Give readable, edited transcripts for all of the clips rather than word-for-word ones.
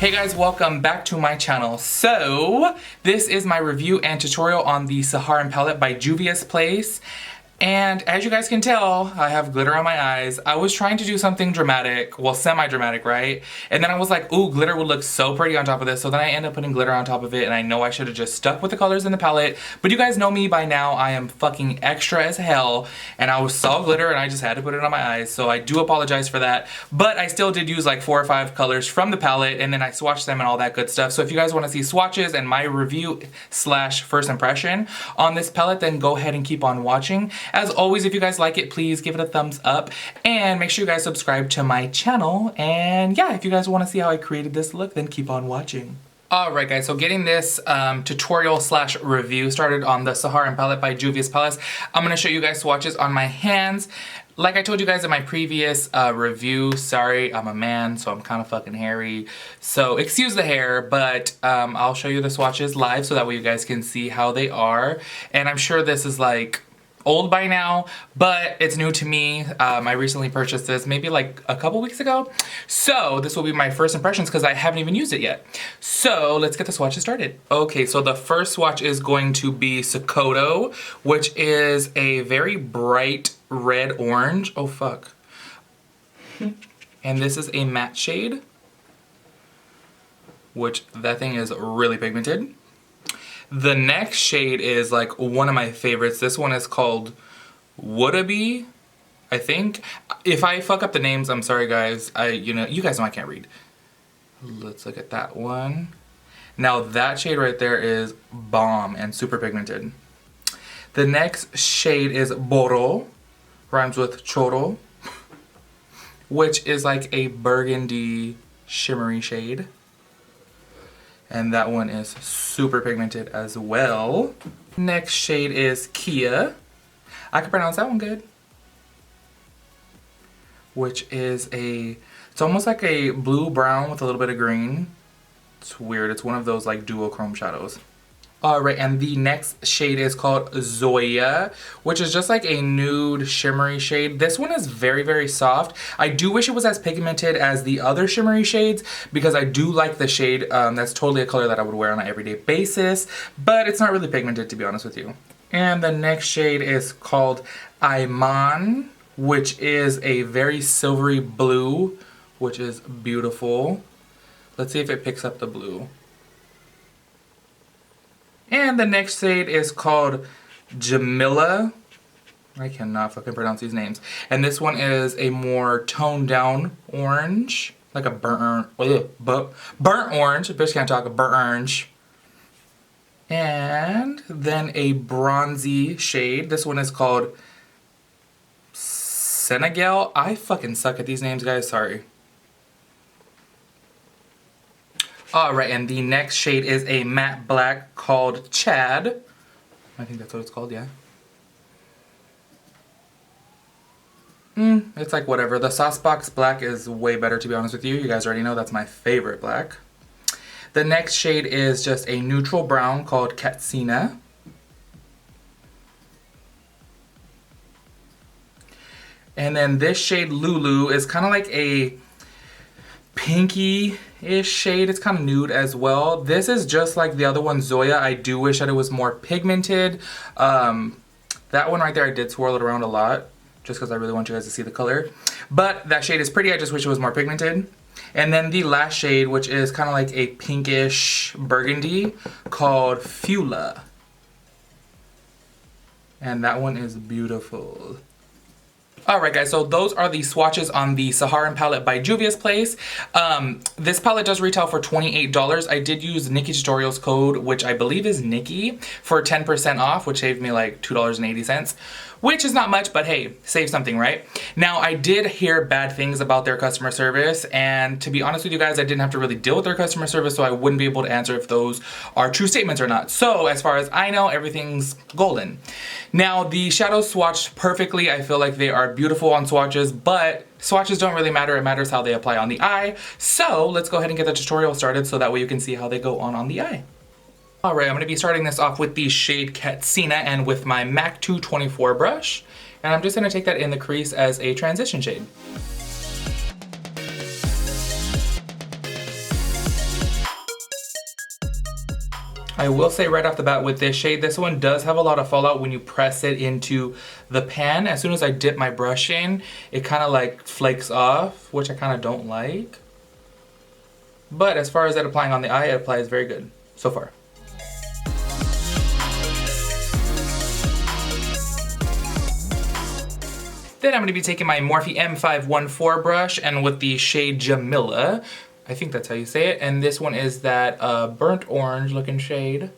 Hey guys, welcome back to my channel. So, this is my review and tutorial on the Saharan palette by Juvia's Place. And as you guys can tell, I have glitter on my eyes. I was trying to do something dramatic, well, semi-dramatic, right? And then I was like, ooh, glitter would look so pretty on top of this. So then I ended up putting glitter on top of it, and I know I should have just stuck with the colors in the palette. But you guys know me by now, I am fucking extra as hell. And I saw glitter and I just had to put it on my eyes. So I do apologize for that. But I still did use like 4 or 5 colors from the palette, and then I swatched them and all that good stuff. So if you guys want to see swatches and my review slash first impression on this palette, then go ahead and keep on watching. As always, if you guys like it, please give it a thumbs up and make sure you guys subscribe to my channel. And yeah, if you guys want to see how I created this look, then keep on watching. Alright guys, so getting this tutorial slash review started on the Saharan palette by Juvia's Place, I'm going to show you guys swatches on my hands. Like I told you guys in my previous review, sorry, I'm a man, so I'm kind of fucking hairy. So excuse the hair, but I'll show you the swatches live so that way you guys can see how they are. And I'm sure this is like old by now, but it's new to me. I recently purchased this maybe like a couple weeks ago. So this will be my first impressions because I haven't even used it yet. So let's get the swatches started. Okay, so the first swatch is going to be Skelotim, which is a very bright red orange. Oh fuck. And this is a matte shade, which that thing is really pigmented. The next shade is like one of my favorites. This one is called Would-A-Be, I think. If I fuck up the names, I'm sorry guys. You guys know I can't read. Let's look at that one. Now that shade right there is bomb and super pigmented. The next shade is Boro, rhymes with choro, which is like a burgundy shimmery shade. And that one is super pigmented as well. Next shade is Kia. I can pronounce that one good. Which is it's almost like a blue-brown with a little bit of green. It's weird, it's one of those like duochrome shadows. Alright, and the next shade is called Zoya, which is just like a nude shimmery shade. This one is very, very soft. I do wish it was as pigmented as the other shimmery shades because I do like the shade. That's totally a color that I would wear on an everyday basis, but it's not really pigmented, to be honest with you. And the next shade is called Iman, which is a very silvery blue, which is beautiful. Let's see if it picks up the blue. And the next shade is called Jamila. I cannot fucking pronounce these names. And this one is a more toned down orange. Like a burnt orange. Bitch can't talk, a burnt orange. And then a bronzy shade. This one is called Senegal. I fucking suck at these names, guys. Sorry. Alright, and the next shade is a matte black called Chad. I think that's what it's called, yeah. It's like whatever. The Saucebox black is way better, to be honest with you. You guys already know that's my favorite black. The next shade is just a neutral brown called Katsina. And then this shade Lulu is kind of like a pinky-ish shade. It's kind of nude as well. This is just like the other one, Zoya. I do wish that it was more pigmented. That one right there, I did swirl it around a lot just because I really want you guys to see the color. But that shade is pretty. I just wish it was more pigmented. And then the last shade, which is kind of like a pinkish burgundy, called Fula. And that one is beautiful. Alright guys, so those are the swatches on the Saharan palette by Juvia's Place. This palette does retail for $28. I did use Nikki Tutorial's code, which I believe is Nikki, for 10% off, which saved me like $2.80. Which is not much, but hey, save something, right? Now, I did hear bad things about their customer service, and to be honest with you guys, I didn't have to really deal with their customer service, so I wouldn't be able to answer if those are true statements or not. So, as far as I know, everything's golden. Now, the shadows swatched perfectly. I feel like they are beautiful on swatches, but swatches don't really matter. It matters how they apply on the eye. So, let's go ahead and get the tutorial started so that way you can see how they go on the eye. Alright, I'm going to be starting this off with the shade Katsina and with my MAC 224 brush. And I'm just going to take that in the crease as a transition shade. I will say right off the bat with this shade, this one does have a lot of fallout when you press it into the pan. As soon as I dip my brush in, it kind of like flakes off, which I kind of don't like. But as far as it applying on the eye, it applies very good so far. Then I'm going to be taking my Morphe M514 brush and with the shade Jamila, I think that's how you say it, and this one is that burnt orange looking shade.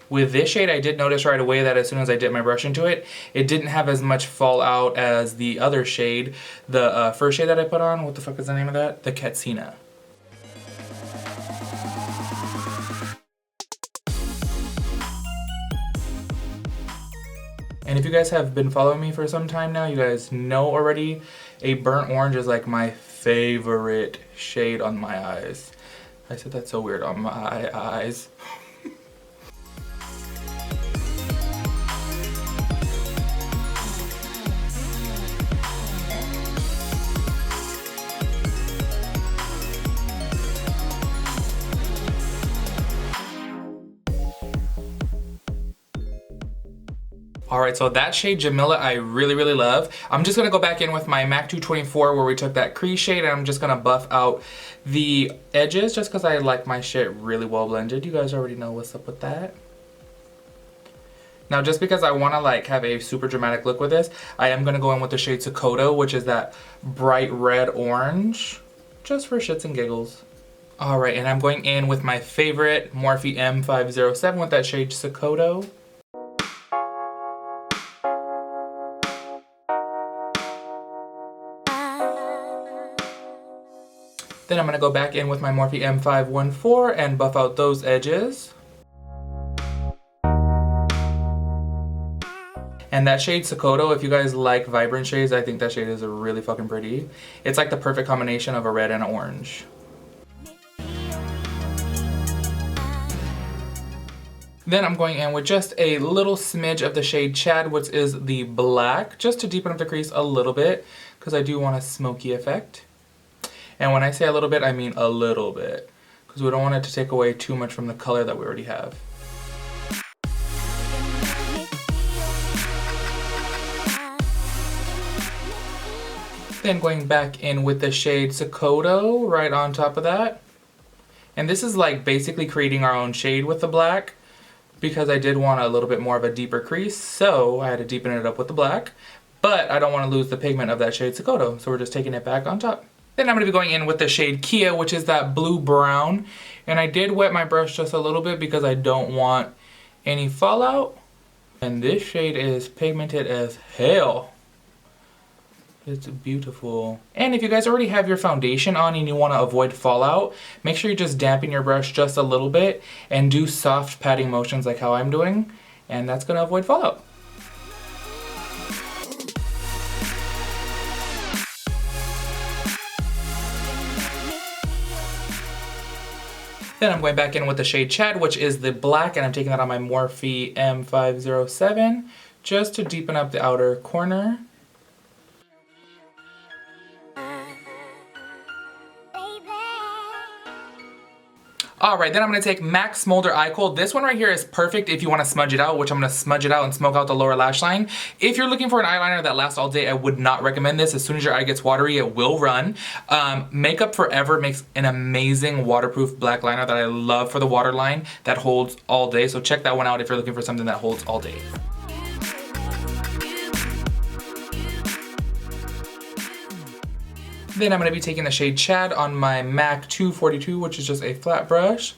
With this shade, I did notice right away that as soon as I dipped my brush into it, it didn't have as much fallout as the other shade, the first shade that I put on. What the fuck is the name of that? The Katsina. And if you guys have been following me for some time now, you guys know already a burnt orange is like my favorite shade on my eyes. I said that so weird, on my eyes. Alright, so that shade Jamila I really, really love. I'm just going to go back in with my MAC 224 where we took that crease shade, and I'm just going to buff out the edges just because I like my shit really well blended. You guys already know what's up with that. Now just because I want to like have a super dramatic look with this, I am going to go in with the shade Skelotim, which is that bright red orange, just for shits and giggles. Alright, and I'm going in with my favorite Morphe M507 with that shade Skelotim. Then I'm going to go back in with my Morphe M514 and buff out those edges. And that shade Skelotim, if you guys like vibrant shades, I think that shade is really fucking pretty. It's like the perfect combination of a red and an orange. Then I'm going in with just a little smidge of the shade Chad, which is the black, just to deepen up the crease a little bit, because I do want a smoky effect. And when I say a little bit, I mean a little bit, because we don't want it to take away too much from the color that we already have. Then going back in with the shade Skelotim right on top of that. And this is like basically creating our own shade with the black, because I did want a little bit more of a deeper crease, so I had to deepen it up with the black. But I don't want to lose the pigment of that shade Skelotim, so we're just taking it back on top. Then I'm going to be going in with the shade Kia, which is that blue-brown. And I did wet my brush just a little bit because I don't want any fallout. And this shade is pigmented as hell. It's beautiful. And if you guys already have your foundation on and you want to avoid fallout, make sure you just dampen your brush just a little bit and do soft patting motions like how I'm doing. And that's going to avoid fallout. Then I'm going back in with the shade Chad, which is the black, and I'm taking that on my Morphe M507 just to deepen up the outer corner. Alright, then I'm going to take MAC Smolder Eye Kohl. This one right here is perfect if you want to smudge it out, which I'm going to smudge it out and smoke out the lower lash line. If you're looking for an eyeliner that lasts all day, I would not recommend this. As soon as your eye gets watery, it will run. Makeup Forever makes an amazing waterproof black liner that I love for the waterline that holds all day. So check that one out if you're looking for something that holds all day. Then I'm going to be taking the shade Chad on my MAC 242, which is just a flat brush.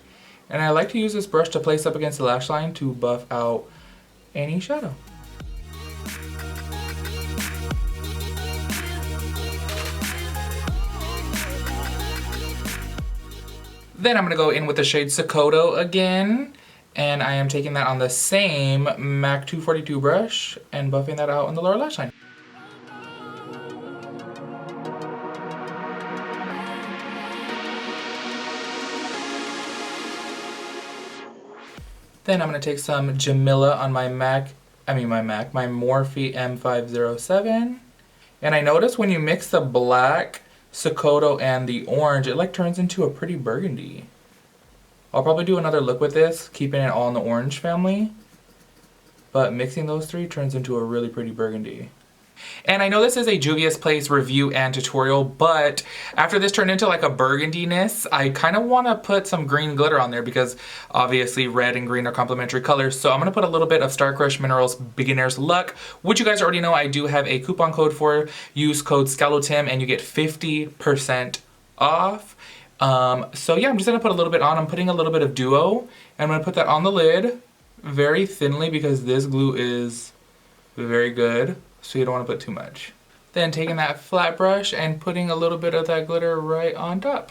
And I like to use this brush to place up against the lash line to buff out any shadow. Then I'm going to go in with the shade Skelotim again. And I am taking that on the same MAC 242 brush and buffing that out on the lower lash line. Then I'm going to take some Jamila on my Morphe M507 And I noticed when you mix the black Skelotim and the orange, it like turns into a pretty burgundy. I'll probably do another look with this, keeping it all in the orange family. But mixing those three turns into a really pretty burgundy. And I know this is a Juvia's Place review and tutorial, but after this turned into like a burgundiness, I kind of want to put some green glitter on there because obviously red and green are complementary colors. So I'm going to put a little bit of Star Crush Minerals Beginner's Luck, which you guys already know I do have a coupon code for. Use code Skelotim and you get 50% off. So yeah, I'm just going to put a little bit on. I'm putting a little bit of Duo, and I'm going to put that on the lid very thinly because this glue is very good. So you don't want to put too much. Then taking that flat brush and putting a little bit of that glitter right on top.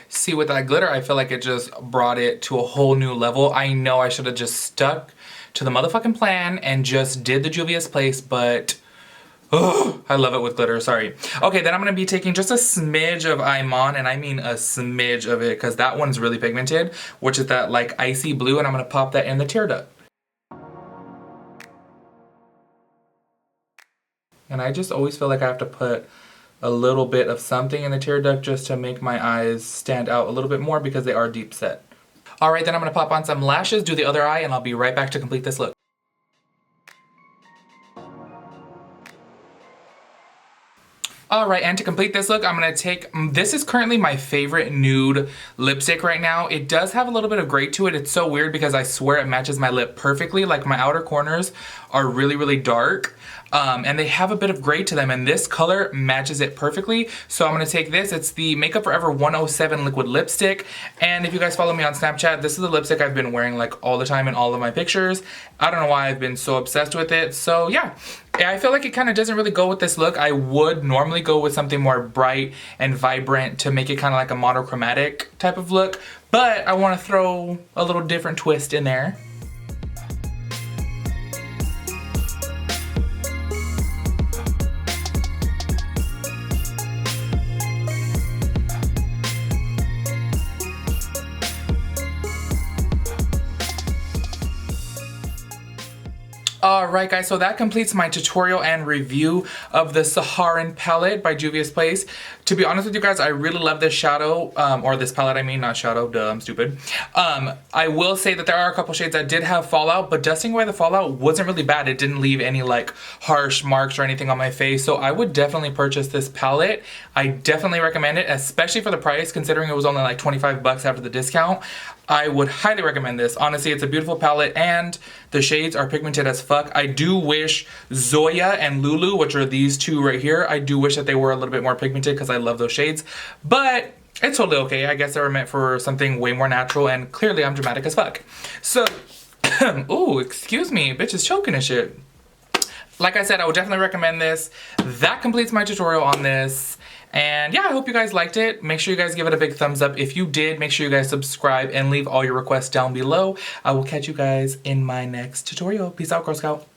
See, with that glitter, I feel like it just brought it to a whole new level. I know I should have just stuck to the motherfucking plan and just did the Juvia's Place, but oh, I love it with glitter, sorry. Okay, then I'm gonna be taking just a smidge of Imon, and I mean a smidge of it, because that one's really pigmented, which is that like icy blue, and I'm gonna pop that in the tear duct. And I just always feel like I have to put a little bit of something in the tear duct just to make my eyes stand out a little bit more because they are deep set. All right, then I'm gonna pop on some lashes, do the other eye, and I'll be right back to complete this look. Alright, and to complete this look, I'm going to take, this is currently my favorite nude lipstick right now. It does have a little bit of gray to it. It's so weird because I swear it matches my lip perfectly. Like my outer corners are really, really dark. And they have a bit of gray to them, and this color matches it perfectly. So I'm going to take this. It's the Makeup Forever 107 liquid lipstick. And if you guys follow me on Snapchat, this is the lipstick I've been wearing like all the time in all of my pictures. I don't know why I've been so obsessed with it. So yeah, I feel like it kind of doesn't really go with this look. I would normally go with something more bright and vibrant to make it kind of like a monochromatic type of look. But I want to throw a little different twist in there. Alright guys, so that completes my tutorial and review of the Saharan palette by Juvia's Place. To be honest with you guys, I really love this shadow, or this palette I mean, not shadow, duh, I'm stupid. I will say that there are a couple shades that did have fallout, but dusting away the fallout wasn't really bad. It didn't leave any like harsh marks or anything on my face, so I would definitely purchase this palette. I definitely recommend it, especially for the price, considering it was only like 25 bucks after the discount. I would highly recommend this. Honestly, it's a beautiful palette and the shades are pigmented as fuck. I do wish Zoya and Lulu, which are these two right here, I do wish that they were a little bit more pigmented because I love those shades. But it's totally okay. I guess they were meant for something way more natural, and clearly I'm dramatic as fuck. So, ooh, excuse me, bitch is choking and shit. Like I said, I would definitely recommend this. That completes my tutorial on this. And yeah, I hope you guys liked it. Make sure you guys give it a big thumbs up. If you did, make sure you guys subscribe and leave all your requests down below. I will catch you guys in my next tutorial. Peace out, Girl Scout.